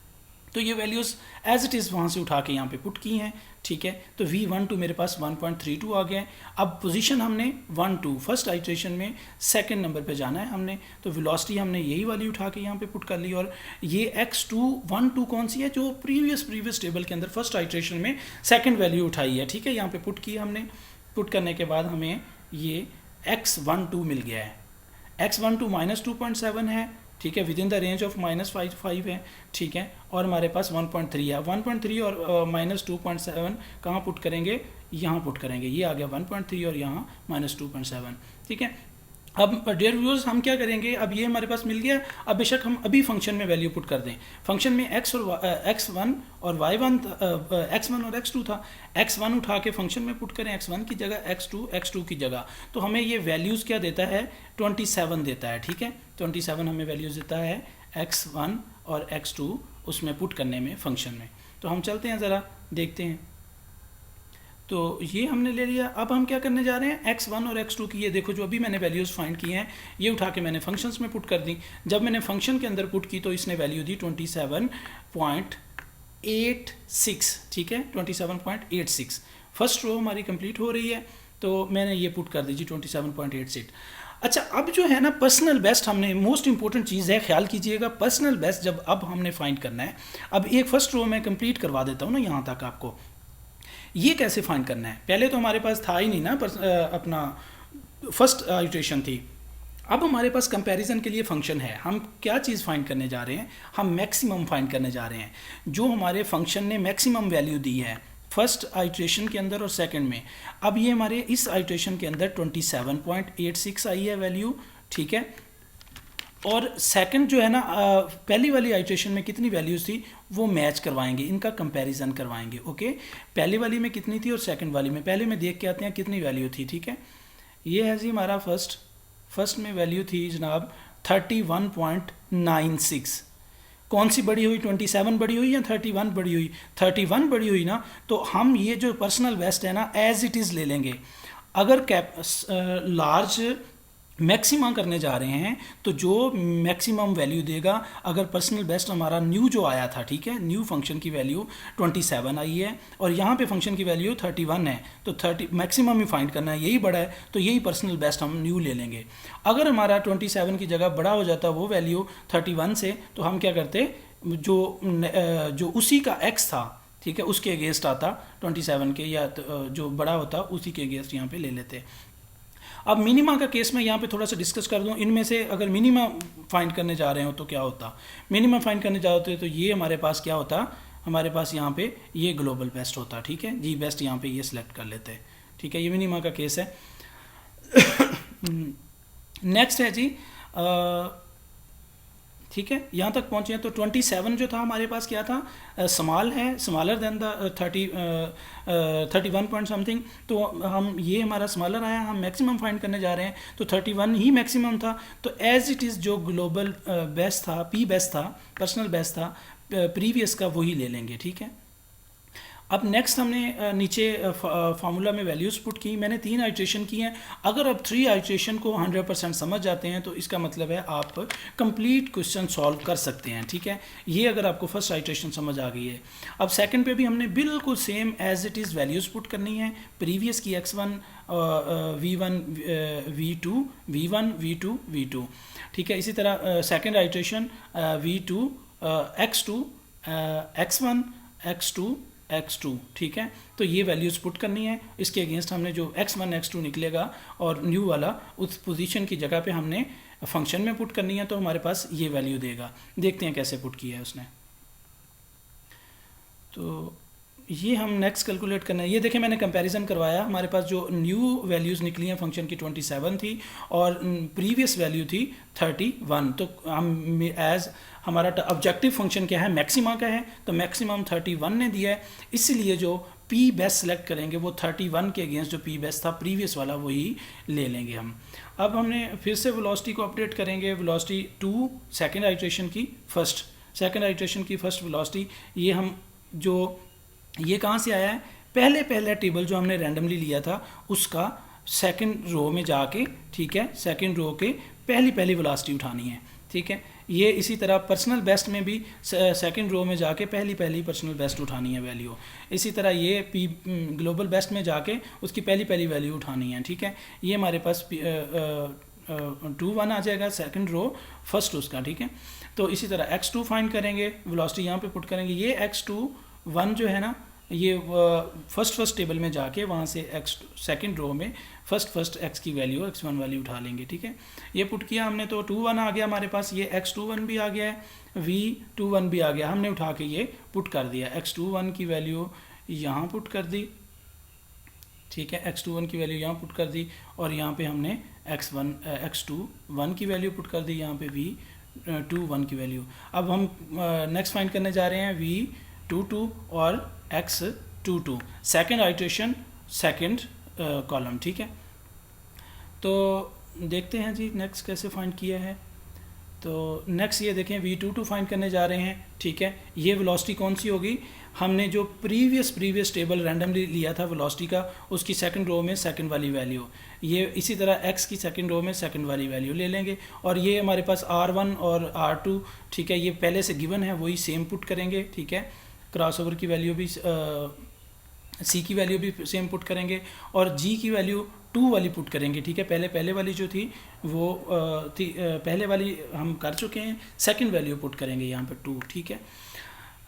तो ये वैल्यूज़ एज इट इज़ वहाँ से उठा के यहाँ पे पुट की हैं, ठीक है। तो V12 मेरे पास 1.32 आ गया है। अब पोजीशन हमने 1-2 फर्स्ट आइट्रेशन में सेकंड नंबर पे जाना है हमने, तो वेलोसिटी हमने यही वाली उठा के यहाँ पे पुट कर ली। और ये X12 कौन सी है, जो प्रीवियस टेबल के अंदर फर्स्ट आइट्रेशन में सेकंड वैल्यू उठाई है, ठीक है, यहाँ पे पुट की हमने। पुट करने के बाद हमें ये X12 मिल गया है। X12 -2.7 है, ठीक है, with in the range of -5 है, ठीक है। और हमारे पास 1.3 है, 1.3 और -2.7 कहाँ पुट करेंगे, यहाँ पुट करेंगे, ये आ गया 1.3 और यहाँ -2.7, ठीक है। अब डियर व्यूअर्स हम क्या करेंगे, अब ये हमारे पास मिल गया। अब बेशक हम अभी फंक्शन में वैल्यू पुट कर दें। फंक्शन में x और x1 और y1 x1 और x2 था। x1 उठा के फंक्शन में पुट करें x1 की जगह, x2 की जगह, तो हमें ये वैल्यूज़ क्या देता है, 27 देता है। ठीक है, 27 हमें वैल्यूज़ देता है x1 और x2 उसमें पुट करने में फंक्शन में। तो हम चलते हैं ज़रा देखते हैं। तो ये हमने ले लिया। अब हम क्या करने जा रहे हैं, x1 और x2 की, ये देखो जो अभी मैंने वैल्यूज़ फाइंड की हैं ये उठा के मैंने फंक्शंस में पुट कर दी। जब मैंने फंक्शन के अंदर पुट की तो इसने वैल्यू दी 27.86। ठीक है, 27.86। फर्स्ट रो हमारी कंप्लीट हो रही है, तो मैंने ये पुट कर दी जी 27.86। अच्छा, अब जो है ना पर्सनल बेस्ट, हमने मोस्ट इंपॉर्टेंट चीज़ है, ख्याल कीजिएगा पर्सनल बेस्ट जब अब हमने फाइंड करना है। अब एक फर्स्ट रो में कंप्लीट करवा देता हूँ ना यहाँ तक आपको। ये कैसे फाइंड करना है, पहले तो हमारे पास था ही नहीं ना अपना फर्स्ट इटरेशन थी। अब हमारे पास कंपैरिजन के लिए फंक्शन है। हम क्या चीज़ फाइंड करने जा रहे हैं, हम मैक्सिमम फाइंड करने जा रहे हैं, जो हमारे फंक्शन ने मैक्सिमम वैल्यू दी है फर्स्ट आइट्रेशन के अंदर और सेकंड में। अब ये हमारे इस आइट्रेशन के अंदर 27.86 आई है वैल्यू। ठीक है, और सेकंड जो है ना पहली वाली आइट्रेशन में कितनी वैल्यूज़ थी वो मैच करवाएंगे, इनका कंपैरिजन करवाएंगे। ओके, पहली वाली में कितनी थी और सेकंड वाली में, पहले में देख के आते हैं कितनी वैल्यू थी। ठीक है, ये है जी हमारा फर्स्ट में वैल्यू थी जनाब 31.96। कौन सी बड़ी हुई, 27 बड़ी हुई या 31 बड़ी हुई? 31 बड़ी हुई ना, तो हम ये जो पर्सनल बेस्ट है ना एज इट इज़ ले लेंगे। अगर लार्ज मैक्सिमम करने जा रहे हैं तो जो मैक्सिमम वैल्यू देगा, अगर पर्सनल बेस्ट हमारा न्यू जो आया था, ठीक है, न्यू फंक्शन की वैल्यू 27 आई है और यहाँ पे फंक्शन की वैल्यू 31 है, तो 30 मैक्सिमम ही फाइंड करना है, यही बड़ा है, तो यही पर्सनल बेस्ट हम न्यू ले लेंगे। अगर हमारा 27 की जगह बड़ा हो जाता वो वैल्यू 31 से, तो हम क्या करते, जो उसी का x था, ठीक है, उसके अगेंस्ट आता 27 के, या जो बड़ा होता उसी के अगेंस्ट यहाँ पे ले लेते। अब मिनिमा का केस में यहाँ पे थोड़ा सा डिस्कस कर दूँ, इनमें से अगर मिनिमा फाइंड करने जा रहे हो तो क्या होता। मिनिमा फाइंड करने जा रहे हो तो ये हमारे पास क्या होता, हमारे पास यहाँ पे ये ग्लोबल बेस्ट होता। ठीक है जी, बेस्ट यहाँ पे ये सिलेक्ट कर लेते हैं। ठीक है, ये मिनिमा का केस है। नेक्स्ट है जी, ठीक है, यहाँ तक पहुँचे हैं। तो 27 जो था हमारे पास क्या था, स्मॉल है, smaller than the 31 point something, तो हम ये हमारा स्मॉलर आया, हम मैक्सिमम फाइंड करने जा रहे हैं, तो 31 ही मैक्सिमम था। तो एज इट इज़ जो ग्लोबल बेस्ट था, पी बेस्ट था, पर्सनल बेस्ट था प्रीवियस का, वही ले लेंगे। ठीक है, अब नेक्स्ट हमने नीचे फार्मूला में वैल्यूज़ पुट की। मैंने 3 आइट्रेशन की हैं। अगर आप 3 आइट्रेशन को 100% समझ जाते हैं तो इसका मतलब है आप कंप्लीट क्वेश्चन सॉल्व कर सकते हैं। ठीक है, ये अगर आपको फर्स्ट आइट्रेशन समझ आ गई है। अब सेकंड पे भी हमने बिल्कुल same as it is values put करनी है, प्रीवियस की x1 v1 v2 v1 v2 v2। ठीक है, इसी तरह second iteration v2 x2 x1 x2 x2। ठीक है, तो ये वैल्यूज़ पुट करनी है। इसके अगेंस्ट हमने जो x1 x2 निकलेगा और न्यू वाला उस पोजीशन की जगह पे हमने फंक्शन में पुट करनी है, तो हमारे पास ये वैल्यू देगा। देखते हैं कैसे पुट किया है उसने। तो ये हम नेक्स्ट कैलकुलेट करना है। ये देखें मैंने कंपैरिजन करवाया, हमारे पास जो न्यू वैल्यूज़ निकली हैं फंक्शन की 27 थी और प्रीवियस वैल्यू थी 31। तो हम एज हमारा ऑब्जेक्टिव फंक्शन क्या है, मैक्सिमा का है, तो मैक्सिमम 31 ने दिया है, इसलिए जो पी बेस्ट सेलेक्ट करेंगे वो 31 के अगेंस्ट जो पी बेस्ट था प्रीवियस वाला वही ले लेंगे हम। अब हमने फिर से वेलोसिटी को अपडेट करेंगे। वेलोसिटी 2 सेकेंड आइट्रेशन की फर्स्ट वेलोसिटी, ये हम जो ये कहाँ से आया है, पहले टेबल जो हमने रैंडमली लिया था उसका सेकंड रो में जाके, ठीक है, सेकंड रो के पहली वेलोसिटी उठानी है। ठीक है, ये इसी तरह पर्सनल बेस्ट में भी सेकंड रो में जाके पहली पर्सनल बेस्ट उठानी है वैल्यू। इसी तरह ये पी ग्लोबल बेस्ट में जाके उसकी पहली वैल्यू उठानी है। ठीक है, ये हमारे पास 2 1 आ जाएगा सेकंड रो फर्स्ट उसका। ठीक है, तो इसी तरह x2 फाइंड करेंगे, वेलोसिटी यहाँ पे पुट करेंगे। ये x2 1 जो है ना, ये फर्स्ट टेबल में जाके वहाँ से x सेकंड रो में फर्स्ट x की वैल्यू x1 वैल्यू उठा लेंगे। ठीक है, ये पुट किया हमने तो 2 1 आ गया हमारे पास, ये x21 भी आ गया है, v21 भी आ गया, हमने उठा के ये पुट कर दिया। x21 की वैल्यू यहाँ पुट कर दी ठीक है, x21 की वैल्यू यहाँ पुट कर दी और यहाँ पे हमने x21 की वैल्यू पुट कर दी, यहाँ पे v21 की वैल्यू। अब हम नेक्स्ट फाइंड करने जा रहे हैं v22 और x22, second iteration second column. ठीक है, तो देखते हैं जी नेक्स्ट कैसे फाइंड किया है। तो नेक्स्ट ये देखें v22 फाइंड करने जा रहे हैं। ठीक है, ये वेलोसिटी कौन सी होगी, हमने जो प्रीवियस टेबल रैंडमली लिया था वेलोसिटी का, उसकी सेकंड रो में सेकंड वाली वैल्यू, ये इसी तरह x की सेकंड रो में सेकंड वाली वैल्यू ले लेंगे। और ये हमारे पास r1 और r2, ठीक है, ये पहले से गिवन है, वही सेम पुट करेंगे। ठीक है, क्रॉस ओवर की वैल्यू भी c की वैल्यू भी सेम पुट करेंगे और g की वैल्यू 2 वाली पुट करेंगे। ठीक है, पहले वाली जो थी वो पहले वाली हम कर चुके हैं, सेकंड वैल्यू पुट करेंगे यहाँ पे 2। ठीक है,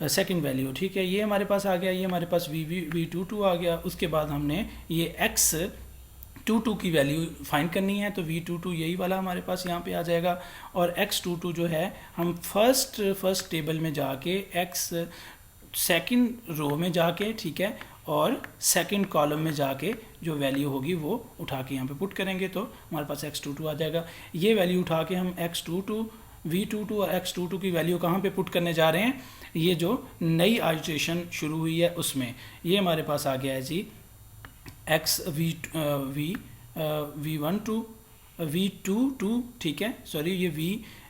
सेकंड वैल्यू। ठीक है, ये हमारे पास आ गया, ये हमारे पास v22 आ गया। उसके बाद हमने ये x22 की वैल्यू फाइंड करनी है, तो v22 यही वाला हमारे पास यहाँ पे आ जाएगा। और x22 जो है हम फर्स्ट टेबल में जाके x सेकंड रो में जाके, ठीक है, और सेकंड कॉलम में जाके जो वैल्यू होगी वो उठा के यहाँ पे पुट करेंगे, तो हमारे पास x22 आ जाएगा। ये वैल्यू उठा के हम x22 v22 और x22 की वैल्यू कहाँ पे पुट करने जा रहे हैं, ये जो नई आइट्रेशन शुरू हुई है उसमें। ये हमारे पास आ गया है जी x v12 v22, ठीक है, सॉरी ये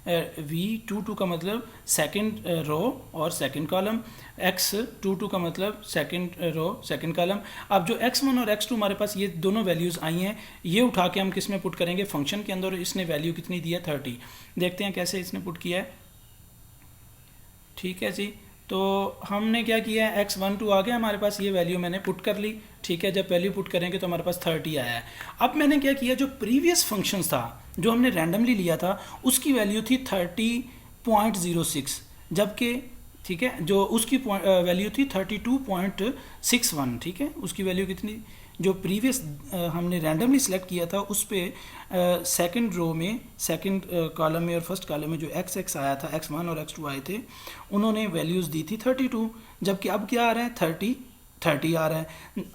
v22 का मतलब सेकंड रो और सेकंड कॉलम, x22 का मतलब सेकंड रो सेकंड कॉलम। अब जो x1 और x2 हमारे पास ये दोनों वैल्यूज़ आई हैं, ये उठा के हम किस में पुट करेंगे, फंक्शन के अंदर। इसने वैल्यू कितनी दी है 30, देखते हैं कैसे इसने पुट किया है। ठीक है जी, तो हमने क्या किया है, x12 आ गया हमारे पास, ये वैल्यू मैंने पुट कर ली। ठीक है, जब वैल्यू पुट करेंगे तो हमारे पास 30 आया है। अब मैंने क्या किया, जो प्रीवियस फंक्शंस था जो हमने रैंडमली लिया था उसकी वैल्यू थी 30.06, जबकि ठीक है जो उसकी वैल्यू थी 32.61। ठीक है, उसकी वैल्यू कितनी, जो प्रीवियस हमने रैंडमली सिलेक्ट किया था उस पर सेकंड रो में सेकंड कॉलम में और फर्स्ट कॉलम में जो x आया था, x1 और x2 आए थे, उन्होंने वैल्यूज़ दी थी 32, जबकि अब क्या आ रहा है 30 आ रहा है।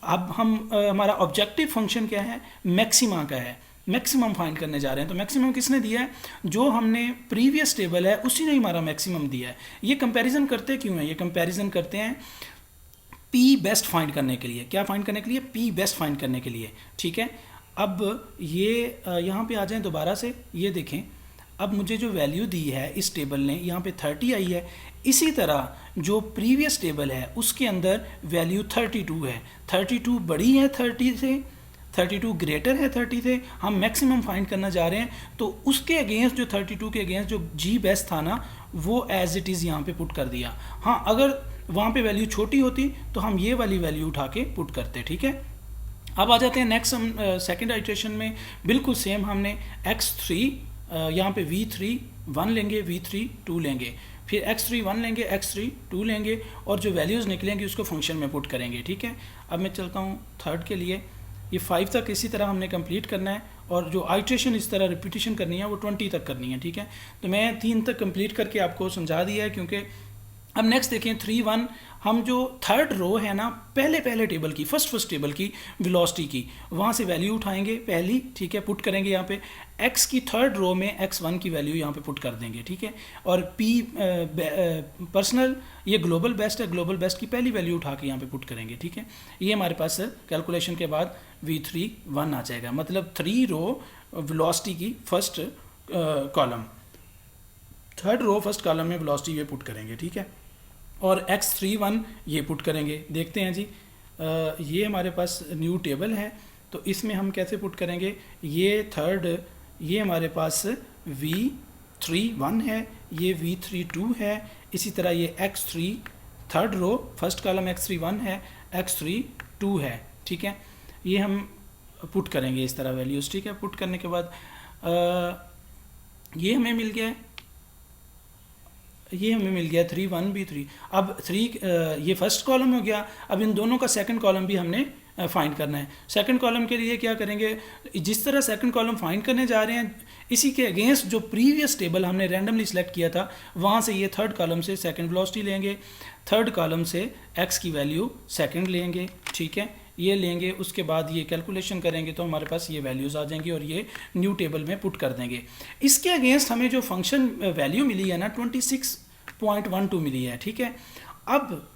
अब हम हमारा ऑब्जेक्टिव फंक्शन क्या है, मैक्सिमा का है, मैक्सिमम फाइंड करने जा रहे हैं। तो मैक्सिमम किसने दिया है, जो हमने प्रीवियस टेबल है उसी ने हमारा मैक्सिमम दिया है। ये कंपैरिजन करते क्यों हैं, ये कंपैरिजन करते हैं P बेस्ट फाइंड करने के लिए। क्या फाइंड करने के लिए, P बेस्ट फाइंड करने के लिए। ठीक है, अब ये यहाँ पे आ जाएं दोबारा से, ये देखें अब मुझे जो वैल्यू दी है इस टेबल ने, यहाँ पे 30 आई है। इसी तरह जो प्रीवियस टेबल है उसके अंदर वैल्यू 32 है, 32 बड़ी है 30 से, 32 ग्रेटर है 30 से, हम मैक्सिमम फाइंड करना जा रहे हैं। तो उसके अगेंस्ट जो 32 के अगेंस्ट जो G बेस्ट था ना, वो एज इट इज़ यहाँ पे पुट कर दिया। हाँ, अगर वहाँ पे वैल्यू छोटी होती तो हम ये वाली वैल्यू उठा के पुट करते। ठीक है, अब आ जाते हैं नेक्स्ट, हम सेकेंड आइट्रेशन में बिल्कुल सेम हमने x3 यहाँ पे v3 1 लेंगे, v3 2 लेंगे, फिर x3 1 लेंगे, x3 2 लेंगे और जो वैल्यूज़ निकलेंगी उसको फंक्शन में पुट करेंगे। ठीक है, अब मैं चलता हूँ थर्ड के लिए। ये 5 तक इसी तरह हमने कंप्लीट करना है और जो आइट्रेशन इस तरह रिपीटिशन करनी है वो 20 तक करनी है। ठीक है, तो मैं 3 तक कंप्लीट करके आपको समझा दिया है। क्योंकि अब नेक्स्ट देखें 3-1, हम जो थर्ड रो है ना, पहले टेबल की फर्स्ट टेबल की वेलोसिटी की, वहाँ से वैल्यू उठाएंगे पहली। ठीक है, पुट करेंगे यहाँ पे x की थर्ड रो में x1 की वैल्यू यहाँ पे पुट कर देंगे। ठीक है, और p पर्सनल ये ग्लोबल बेस्ट है, ग्लोबल बेस्ट की पहली वैल्यू उठा के यहाँ पे पुट करेंगे। ठीक है, ये हमारे पास कैलकुलेशन के बाद v3 1 आ जाएगा, मतलब 3 रो वेलोसिटी की first column, third row first column में वेलोसिटी ये पुट करेंगे। ठीक है, और x31 ये पुट करेंगे। देखते हैं जी, ये हमारे पास न्यू टेबल है, तो इसमें हम कैसे पुट करेंगे, ये थर्ड, ये हमारे पास v31 है, ये v32 है, इसी तरह ये x3 third row first column x31 है, x32 है। ठीक है, ये हम पुट करेंगे इस तरह वैल्यूज़। ठीक है, पुट करने के बाद ये हमें मिल गया है, ये हमें मिल गया 3-1 b3। अब 3 ये फर्स्ट कॉलम हो गया। अब इन दोनों का सेकंड कॉलम भी हमने फाइंड करना है। सेकंड कॉलम के लिए क्या करेंगे, जिस तरह सेकंड कॉलम फाइंड करने जा रहे हैं इसी के अगेंस्ट जो प्रीवियस टेबल हमने रैंडमली सिलेक्ट किया था वहाँ से ये थर्ड कॉलम से सेकंड वेलोसिटी लेंगे, थर्ड कॉलम से x की वैल्यू सेकंड लेंगे। ठीक है, ये लेंगे, उसके बाद ये कैलकुलेशन करेंगे तो हमारे पास ये वैल्यूज़ आ जाएंगी और ये न्यू टेबल में पुट कर देंगे। इसके अगेंस्ट हमें जो फंक्शन वैल्यू मिली है ना 26.12 मिली है, ठीक है। अब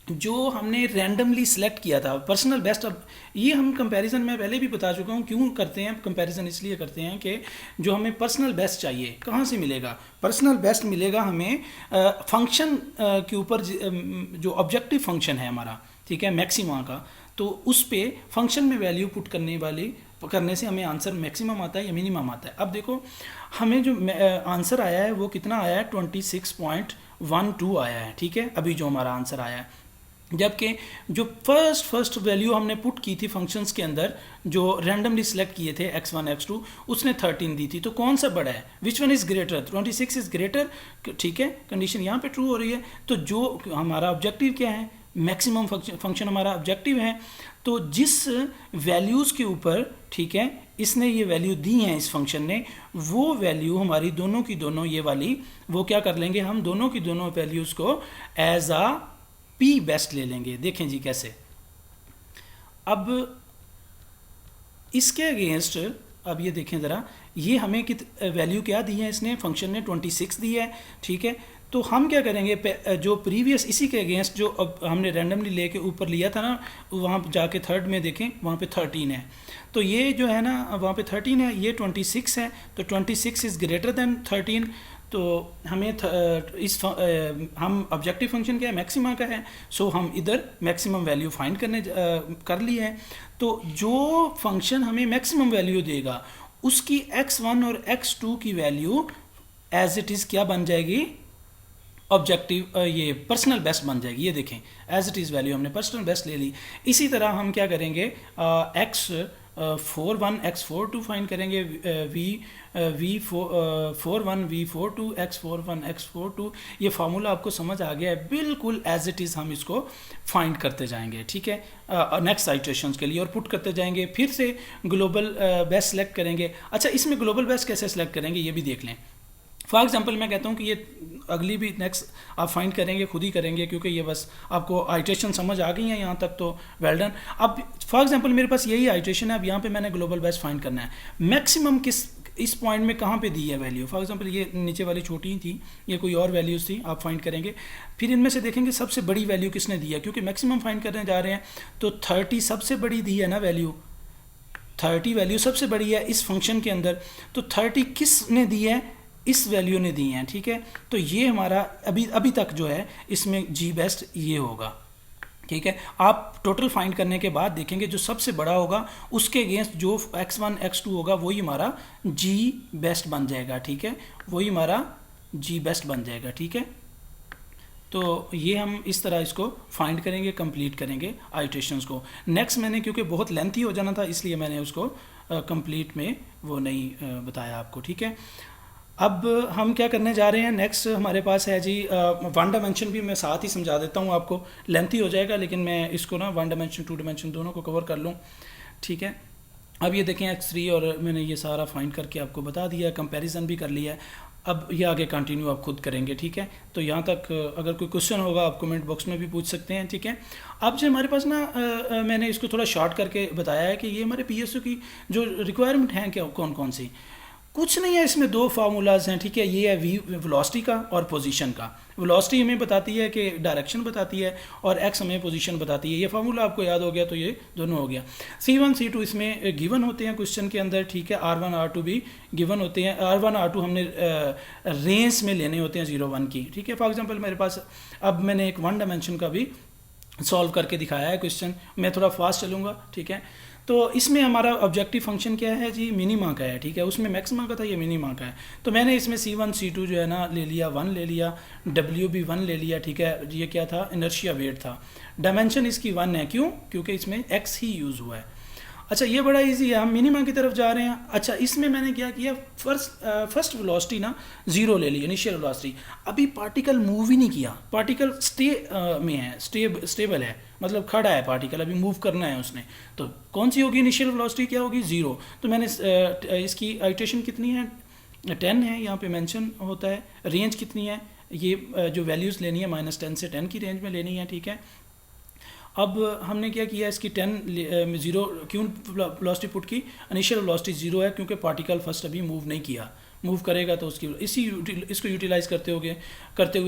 जो हमने रैंडमली सिलेक्ट किया था पर्सनल बेस्ट, अब ये हम कंपैरिजन में पहले भी बता चुका हूँ क्यों करते हैं कंपैरिजन, इसलिए करते हैं कि जो हमें पर्सनल बेस्ट चाहिए कहाँ से मिलेगा, पर्सनल बेस्ट मिलेगा हमें फंक्शन के ऊपर जो ऑब्जेक्टिव फंक्शन है हमारा, ठीक है, मैक्सिमा का, तो उस पे फंक्शन में वैल्यू पुट करने से हमें आंसर मैक्सिमम आता है या मिनिमम आता है। अब देखो हमें जो आंसर आया है वो कितना आया है 26.12 आया है, ठीक है, अभी जो हमारा आंसर आया है। जबकि जो फर्स्ट वैल्यू हमने पुट की थी फंक्शंस के अंदर जो रैंडमली सिलेक्ट किए थे x1 x2 उसने 13 दी थी, तो कौन सा बड़ा है, which one is greater, 26 is greater, ठीक है, कंडीशन यहाँ पे ट्रू हो रही है। तो जो हमारा ऑब्जेक्टिव क्या है, मैक्सिमम फंक्शन हमारा ऑब्जेक्टिव है, तो जिस वैल्यूज़ के ऊपर, ठीक है, इसने ये वैल्यू दी हैं इस फंक्शन ने, वो वैल्यू हमारी दोनों की दोनों ये वाली, वो क्या कर लेंगे हम दोनों की दोनों वैल्यूज़ को एज आ पी बेस्ट ले लेंगे। देखें जी कैसे, अब इसके अगेंस्ट अब ये देखें ज़रा, ये हमें वैल्यू क्या दी है इसने, फंक्शन ने 26 दी है, ठीक है। तो हम क्या करेंगे, जो प्रीवियस इसी के अगेंस्ट जो अब हमने रैंडमली लेके ऊपर लिया था ना, वहाँ जाके थर्ड में देखें वहाँ पे 13 है, तो ये जो है ना वहाँ पे 13 है, ये 26 है, तो 26 इज़ ग्रेटर देन 13, तो हमें हम ऑब्जेक्टिव फंक्शन क्या है, मैक्सिमा का है, सो हम इधर मैक्सिमम वैल्यू फाइंड कर ली है। तो जो फंक्शन हमें मैक्सिमम वैल्यू देगा उसकी x1 और x2 की वैल्यू एज इट इज़ क्या बन जाएगी, ऑब्जेक्टिव ये पर्सनल बेस्ट बन जाएगी। ये देखें एज इट इज़ वैल्यू हमने पर्सनल बेस्ट ले ली। इसी तरह हम क्या करेंगे, x41 x42 फाइंड करेंगे, v41 v42 x41 x42, ये फार्मूला आपको समझ आ गया है, बिल्कुल एज इट इज़ हम इसको फाइंड करते जाएंगे, ठीक है, नेक्स्ट आइटरेशंस के लिए, और पुट करते जाएंगे, फिर से ग्लोबल बेस्ट सेलेक्ट करेंगे। अच्छा, इसमें ग्लोबल बेस्ट कैसे सेलेक्ट करेंगे ये भी देख लें। फॉर एग्जाम्पल मैं कहता हूँ कि ये अगली भी नेक्स्ट आप फाइंड करेंगे, खुद ही करेंगे, क्योंकि ये बस आपको आइट्रेशन समझ आ गई है यहाँ तक, तो वेल डन। अब फॉर एग्जाम्पल मेरे पास यही आइट्रेशन है, अब यहाँ पे मैंने ग्लोबल बेस्ट फाइंड करना है, मैक्सिमम किस इस पॉइंट में कहाँ पे दी है वैल्यू। फॉर एग्जांपल ये नीचे वाली छोटी ही थी, ये कोई और वैल्यूज़ थी, आप फाइंड करेंगे, फिर इनमें से देखेंगे सबसे बड़ी वैल्यू किसने दी है, क्योंकि मैक्सिमम फाइंड करने जा रहे हैं, तो 30 सबसे बड़ी दी है ना वैल्यू, 30 वैल्यू सबसे बड़ी है इस फंक्शन के अंदर, तो 30 किसने दी है, इस वैल्यू ने दी हैं, ठीक है। तो ये हमारा अभी तक जो है इसमें जी बेस्ट ये होगा, ठीक है। आप टोटल फाइंड करने के बाद देखेंगे जो सबसे बड़ा होगा उसके अगेंस्ट जो x1 x2 होगा वही हमारा जी बेस्ट बन जाएगा, ठीक है, वही हमारा जी बेस्ट बन जाएगा, ठीक है। तो ये हम इस तरह इसको फाइंड करेंगे, कंप्लीट करेंगे आइट्रेशंस को। नेक्स्ट मैंने क्योंकि बहुत लेंथी हो जाना था इसलिए मैंने उसको कंप्लीट में वो नहीं बताया आपको, ठीक है। अब हम क्या करने जा रहे हैं, नेक्स्ट हमारे पास है जी वन डायमेंशन, भी मैं साथ ही समझा देता हूँ आपको, लेंथी हो जाएगा लेकिन मैं इसको ना वन डायमेंशन टू डायमेंशन दोनों को कवर कर लूँ, ठीक है। अब ये देखें x3 और मैंने ये सारा फाइंड करके आपको बता दिया, कंपैरिजन भी कर लिया है। अब ये आगे कंटिन्यू आप खुद करेंगे, ठीक है। तो यहाँ तक अगर कोई क्वेश्चन होगा आप कमेंट बॉक्स में भी पूछ सकते हैं, ठीक है। अब जो हमारे पास ना मैंने इसको थोड़ा शॉर्ट करके बताया है कि ये हमारे PSO की जो रिक्वायरमेंट हैं क्या कौन कौन सी, कुछ नहीं है, इसमें दो फार्मूलाज हैं, ठीक है। ये है वेलोसिटी का और पोजीशन का। वेलोसिटी हमें बताती है कि डायरेक्शन बताती है और एक्स हमें पोजीशन बताती है। ये फार्मूला आपको याद हो गया तो ये दोनों हो गया। C1 C2 इसमें गिवन होते हैं क्वेश्चन के अंदर, ठीक है। R1 R2 भी गिवन होते हैं। R1 R2 हमने रेंज में लेने होते हैं 0 1 की, ठीक है। फॉर एग्जाम्पल मेरे पास अब मैंने एक वन डायमेंशन का भी सॉल्व करके दिखाया है क्वेश्चन, मैं थोड़ा फास्ट चलूँगा, ठीक है। तो इसमें हमारा ऑब्जेक्टिव फंक्शन क्या है जी, मिनिमा का है, ठीक है। उसमें मैक्सिमा का था, ये मिनिमा का है। तो मैंने इसमें C1 C2 जो है ना ले लिया, 1 ले लिया, W भी 1 ले लिया, ठीक है। ये क्या था, इनर्शिया वेट था। डायमेंशन इसकी 1 है, क्यों, क्योंकि इसमें x ही यूज़ हुआ है। अच्छा, ये बड़ा इजी है, हम मिनिमा की तरफ जा रहे हैं। अच्छा, इसमें मैंने क्या किया, फर्स्ट वेलोसिटी ना 0 ले ली, इनिशियल वेलोसिटी। अभी पार्टिकल मूव ही नहीं किया, पार्टिकल स्टे में है, स्टेबल है, मतलब खड़ा है पार्टिकल, अभी मूव करना है उसने। तो कौन सी होगी इनिशियल वेलोसिटी, क्या होगी, 0। तो मैंने इसकी आइट्रेशन कितनी है, 10 है, यहाँ पे मेंशन होता है। रेंज कितनी है, ये जो वैल्यूज़ लेनी है -10 से 10 की रेंज में लेनी है, ठीक है। अब हमने क्या किया, इसकी 10 ज़ीरो क्यों वेलोसिटी पुट की, इनिशियल वेलोसिटी ज़ीरो है क्योंकि पार्टिकल फर्स्ट अभी मूव नहीं किया, मूव करेगा तो उसकी इसको यूटिलाइज करते हुए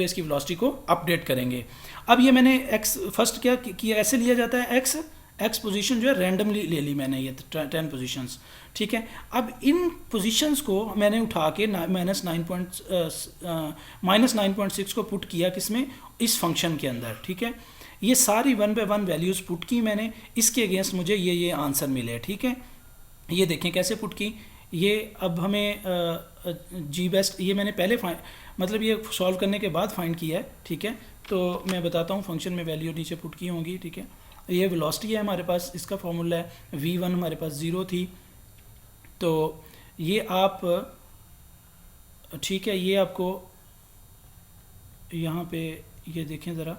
इसकी वेलोसिटी को अपडेट करेंगे। अब ये मैंने एक्स फर्स्ट क्या किया, ऐसे लिया जाता है एक्स पोजीशन जो है रैंडमली ले ली मैंने, ये 10 पोजीशंस, ठीक है। अब इन पोजीशंस को मैंने उठा के -9.6 को पुट किया किसमें, इस फंक्शन के अंदर, ठीक है। ये सारी 1 बाय 1 वैल्यूज़ पुट की मैंने, इसके अगेंस्ट मुझे ये आंसर मिले, ठीक है। ये देखें कैसे पुट की, ये अब हमें जी बेस्ट ये मैंने पहले मतलब ये सॉल्व करने के बाद फाइंड किया है, ठीक है। तो मैं बताता हूँ फंक्शन में वैल्यू नीचे पुट की होंगी, ठीक है। ये वेलोसिटी है हमारे पास, इसका फॉर्मूला है v1 हमारे पास 0 थी, तो ये आप, ठीक है, ये आपको यहाँ पे ये देखें ज़रा।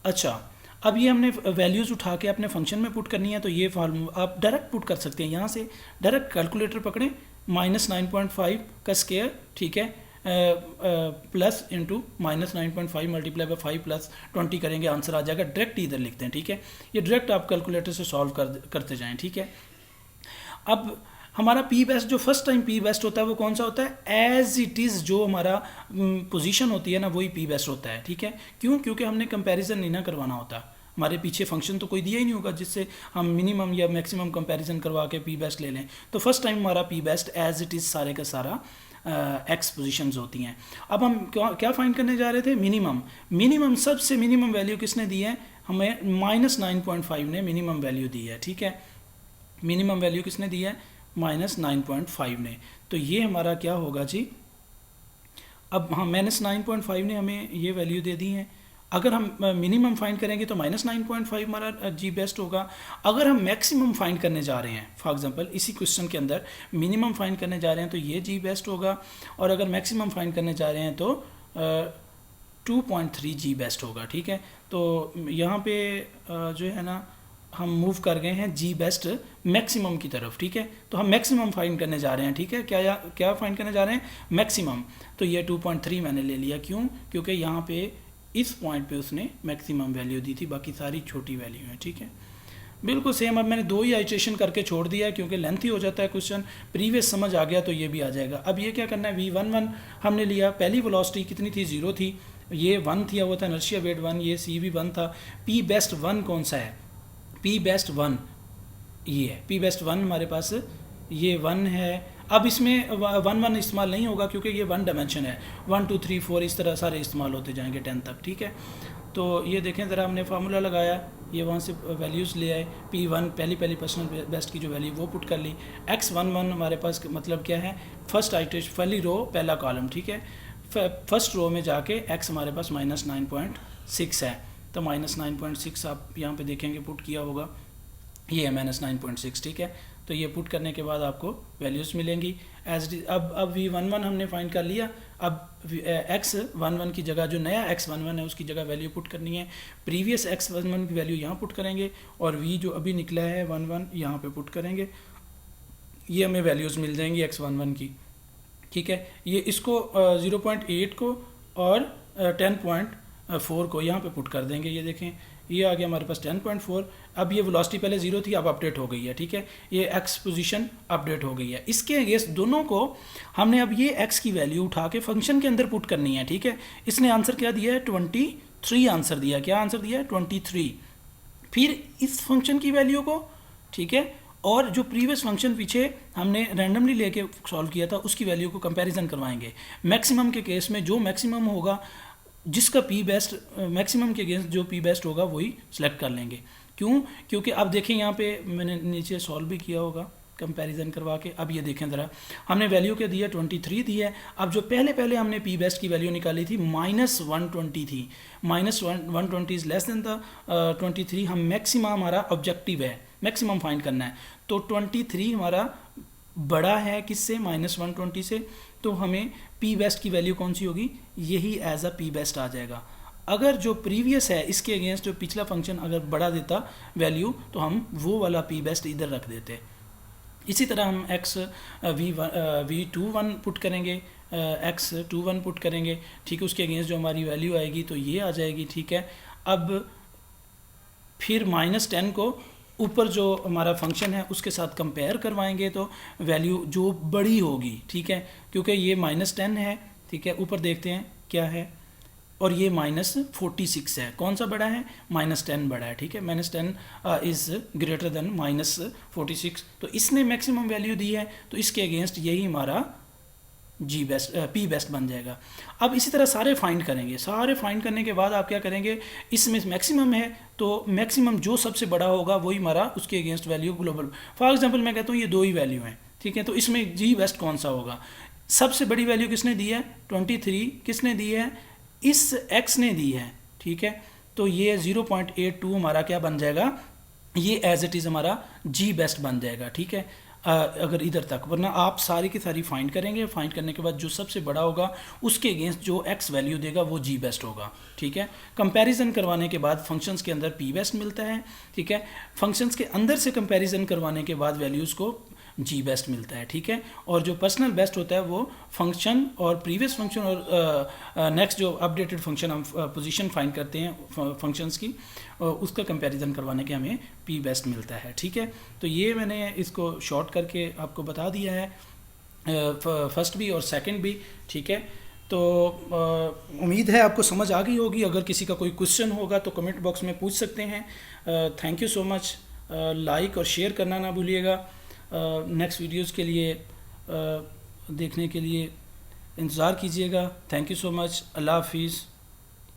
अच्छा, अब ये हमने वैल्यूज़ उठा के अपने फंक्शन में पुट करनी है, तो ये फार्मूला आप डायरेक्ट पुट कर सकते हैं, यहाँ से डायरेक्ट कैलकुलेटर पकड़ें, -9.5 का स्क्वायर, ठीक है, plus into -9.5 multiply by 5 plus 20 करेंगे, आंसर आ जाएगा। डायरेक्ट इधर लिखते हैं, ठीक है। ये डायरेक्ट आप कैलकुलेटर से सॉल्व करते जाएं, ठीक है। अब हमारा पी बेस्ट जो फर्स्ट टाइम पी बेस्ट होता है वो कौन सा होता है, एज इट इज़ जो हमारा पोजीशन होती है ना, वही पी बेस्ट होता है, ठीक है। क्यों, क्योंकि हमने कंपैरिजन नहीं ना करवाना होता, हमारे पीछे फंक्शन तो कोई दिया ही नहीं होगा जिससे हम मिनिमम या मैक्सिमम कंपैरिजन करवा के पी बेस्ट ले लें। तो फर्स्ट टाइम हमारा P best as it is सारे का सारा एक्स पोजीशंस होती हैं। अब हम क्या फाइंड करने जा रहे थे, मिनिमम सबसे मिनिमम वैल्यू किसने दी है, हमें -9.5 ने मिनिमम वैल्यू दी है, ठीक है। मिनिमम वैल्यू किसने दी है, -9.5 ने। तो ये हमारा क्या होगा जी, अब हाँ -9.5 ने हमें ये वैल्यू दे दी है। अगर हम मिनिमम फाइंड करेंगे तो -9.5 हमारा जी बेस्ट होगा। अगर हम मैक्सिमम फाइंड करने जा रहे हैं, फॉर एग्जांपल इसी क्वेश्चन के अंदर मिनिमम फाइंड करने जा रहे हैं तो ये जी बेस्ट होगा, और अगर मैक्सिमम फाइंड करने जा रहे हैं तो 2.3 जी बेस्ट होगा, ठीक है। तो यहाँ पे जो है ना हम मूव कर गए हैं जी बेस्ट मैक्सिमम की तरफ, ठीक है। तो हम मैक्सिमम फाइंड करने जा रहे हैं, ठीक है। क्या फाइंड करने जा रहे हैं, मैक्सिमम। तो ये 2.3 मैंने ले लिया, क्यों, क्योंकि यहाँ पे इस पॉइंट पे उसने मैक्सिमम वैल्यू दी थी, बाकी सारी छोटी वैल्यू है, ठीक है। बिल्कुल सेम। अब मैंने 2 ही आइट्रेशन करके छोड़ दिया है क्योंकि लेंथी हो जाता है क्वेश्चन, प्रीवियस समझ आ गया तो ये भी आ जाएगा। अब ये क्या करना है, v11 हमने लिया, पहली वेलोसिटी कितनी थी, 0 थी, ये 1 थी, वो था इनर्शिया वेट 1, ये सी भी 1 था। पी बेस्ट 1 कौन सा है, पी बेस्ट 1 ये है, पी बेस्ट 1 हमारे पास ये 1 है। अब इसमें 1 इस्तेमाल नहीं होगा क्योंकि ये 1 डायमेंशन है, 1 2 3 4 इस तरह सारे इस्तेमाल होते जाएंगे 10 तक, ठीक है। तो ये देखें ज़रा, हमने फार्मूला लगाया, ये वहाँ से वैल्यूज़ ले आए, P1 पहली पर्सनल बेस्ट की जो वैल्यू वो पुट कर ली, X11 हमारे पास मतलब क्या है, फर्स्ट आइट्रेशन पहली रो पहला कॉलम, ठीक है। फर्स्ट रो में जाके X हमारे पास -9.6 है, तो -9.6 आप यहाँ पे देखेंगे पुट किया होगा, ये है -9.6, ठीक है। तो ये पुट करने के बाद आपको वैल्यूज़ मिलेंगी एज अब v11 हमने फाइंड कर लिया। अब x11 की जगह जो नया x11 है उसकी जगह वैल्यू पुट करनी है, प्रीवियस x11 की वैल्यू यहाँ पुट करेंगे और v जो अभी निकला है 11 यहाँ पे पुट करेंगे, ये हमें वैल्यूज़ मिल जाएंगी x11 की, ठीक है। ये इसको 0.8 को और 10.4 को यहाँ पे पुट कर देंगे, ये देखें ये आ गया हमारे पास 10.4। अब ये वेलोसिटी पहले 0 थी, अब अपडेट हो गई है, ठीक है। ये x पोजीशन अपडेट हो गई है। इसके अगेंस्ट दोनों को हमने अब ये x की वैल्यू उठा के फंक्शन के अंदर पुट करनी है, ठीक है। इसने आंसर क्या दिया है, 23 आंसर दिया। क्या आंसर दिया है, 23। फिर इस फंक्शन की वैल्यू को, ठीक है, और जो प्रीवियस फंक्शन पीछे हमने रैंडमली लेके सॉल्व किया था उसकी वैल्यू को कंपैरिजन करवाएंगे। मैक्सिमम के केस में जो मैक्सिमम होगा, जिसका पी बेस्ट मैक्सिमम के अगेंस्ट जो पी बेस्ट होगा वही सिलेक्ट कर लेंगे। क्यों, क्योंकि अब देखें यहाँ पे मैंने नीचे सॉल्व भी किया होगा कंपैरिजन करवा के। अब ये देखें ज़रा, हमने वैल्यू क्या दिया, 23 दी है। अब जो पहले हमने पी बेस्ट की वैल्यू निकाली थी -120 थी, -120 इज़ लेस देन द 23। हम मैक्सिमम हमारा ऑब्जेक्टिव है, मैक्सिमम फाइंड करना है, तो 23 हमारा बड़ा है किससे, -120 से। तो हमें पी बेस्ट की वैल्यू कौन सी होगी, यही एज अ पी बेस्ट आ जाएगा। अगर जो प्रीवियस है इसके अगेंस्ट जो पिछला फंक्शन अगर बढ़ा देता वैल्यू, तो हम वो वाला पी बेस्ट इधर रख देते। इसी तरह हम v21 पुट करेंगे, x21 पुट करेंगे, ठीक है। उसके अगेंस्ट जो हमारी वैल्यू आएगी तो ये आ जाएगी, ठीक है। अब फिर -10 को ऊपर जो हमारा फंक्शन है उसके साथ कंपेयर करवाएंगे तो वैल्यू जो बड़ी होगी, ठीक है, क्योंकि ये -10 है, ठीक है, ऊपर देखते हैं क्या है, और ये -46 है, कौन सा बड़ा है, -10 बड़ा है, ठीक है, -10 इज़ ग्रेटर देन -46, तो इसने मैक्सिमम वैल्यू दी है, तो इसके अगेंस्ट यही हमारा जी बेस्ट पी बेस्ट बन जाएगा। अब इसी तरह सारे फाइंड करेंगे, सारे फाइंड करने के बाद आप क्या करेंगे, इसमें मैक्सिमम है तो मैक्सिमम जो सबसे बड़ा होगा वही हमारा उसके against value global. For example मैं कहता हूँ ये 2 ही वैल्यू हैं, ठीक है, तो इसमें जी बेस्ट कौन सा होगा, सबसे बड़ी वैल्यू किसने दी है 23, किसने दी है, इस x ने दी है, ठीक है, तो ये 0.82 हमारा क्या बन जाएगा, ये एज इट इज़ हमारा जी बेस्ट बन जाएगा, ठीक है, अगर इधर तक, वरना आप सारी की सारी फाइंड करेंगे, फाइंड करने के बाद जो सबसे बड़ा होगा उसके अगेंस्ट जो एक्स वैल्यू देगा वो जी बेस्ट होगा, ठीक है। कंपैरिजन करवाने के बाद फंक्शंस के अंदर पी बेस्ट मिलता है, ठीक है, फंक्शंस के अंदर से कंपैरिजन करवाने के बाद वैल्यूज़ को जी बेस्ट मिलता है, ठीक है, और जो पर्सनल बेस्ट होता है वो फंक्शन और प्रीवियस फंक्शन और नेक्स्ट जो अपडेटेड फंक्शन हम पोजीशन फाइंड करते हैं फंक्शंस की, उसका कंपैरिजन करवाने के हमें पी बेस्ट मिलता है, ठीक है। तो ये मैंने इसको शॉर्ट करके आपको बता दिया है, फर्स्ट भी और सेकंड भी, ठीक है। तो उम्मीद है आपको समझ आ गई होगी, अगर किसी का कोई क्वेश्चन होगा तो कमेंट बॉक्स में पूछ सकते हैं। Thank you so much, like और शेयर करना ना भूलिएगा। नेक्स्ट वीडियोज़ के लिए देखने के लिए इंतज़ार कीजिएगा। थैंक यू सो मच, अल्लाह हाफिज़।